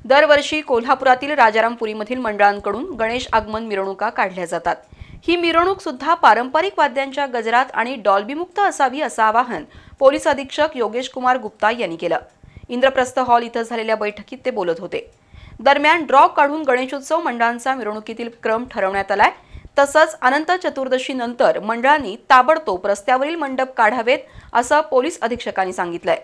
दरवर्षी कोल्हापुरातील राजारामपुरीमधील मंडळांकडून गणेश आगमन मिरवणुका काढल्या जातात। ही मिरवणूक सुद्धा पारंपरिक वाद्यांच्या गजरात आणि डॉल्बीमुक्त असावी असं आवाहन पोलीस अधीक्षक योगेश कुमार गुप्ता यांनी केलं। इंद्रप्रस्थ हॉल इथं झालेल्या बैठकीत ते बोलत होते। दरम्यान ड्रॉ काढून गणेशोत्सव मंडळांचा मिरवणुकीतील क्रम ठरवण्यात आलाय। तसंच अनंत चतुर्दशी नंतर मंडळांनी ताबडतोब रस्त्यावरील मंडप काढावेत असं पोलीस अधीक्षकांनी सांगितलंय।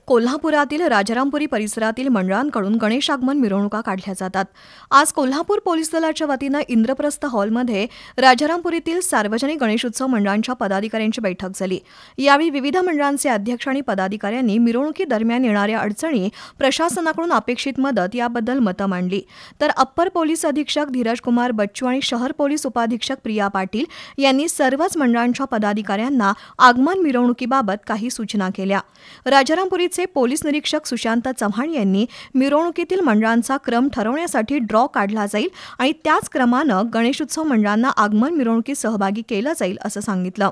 कोल्हापुरातील राजारामपुरी परिसरातील मंडळांकडून गणेश आगमन मिरवणुका काढल्या जातात। आज कोल्हापूर पोलीस दलाच्या वतीनं इंद्रप्रस्थ हॉलमध्ये राजारामपुरीतील सार्वजनिक गणेशोत्सव मंडळांच्या पदाधिकाऱ्यांची बैठक झाली। यावेळी विविध मंडळांचे अध्यक्ष आणि पदाधिकाऱ्यांनी मिरवणुकीदरम्यान येणाऱ्या अडचणी, प्रशासनाकडून अपेक्षित मदत याबद्दल मतं मांडली। तर अप्पर पोलीस अधीक्षक धीरज कुमार बच्चू आणि शहर पोलीस उपाधीक्षक प्रिया पाटील यांनी सर्वच मंडळांच्या पदाधिकाऱ्यांना आगमन मिरवणुकीबाबत काही सूचना केल्या। राजारामपुरीचे पोलीस निरीक्षक सुशांत चव्हाण यांनी मिरवणुकीतील मंडळांचा क्रम ठरवण्यासाठी ड्रॉ काढला जाईल आणि त्याच क्रमानं गणेशोत्सव मंडळांना आगमन मिरवणुकीत सहभागी केलं जाईल असं सांगितलं।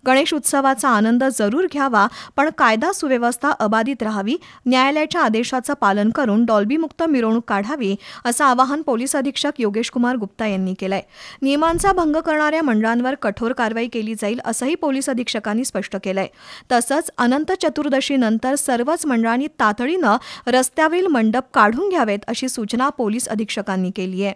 गणेश उत्सवाचा आनंद जरूर घ्यावा, पण कायदा सुव्यवस्था अबाधित राहावी, न्यायालयाच्या आदेशाचं पालन करून डॉल्बीमुक्त मिरवणूक काढावी असं आवाहन पोलीस अधीक्षक योगेश कुमार गुप्ता यांनी केलंय। नियमांचा भंग करणाऱ्या मंडळांवर कठोर कारवाई केली जाईल असंही पोलीस अधीक्षकांनी स्पष्ट केलंय। तसंच अनंत चतुर्दशीनंतर सर्वच मंडळांनी तातडीनं रस्त्यावरील मंडप काढून घ्यावेत अशी सूचना पोलीस अधीक्षकांनी केली आहे।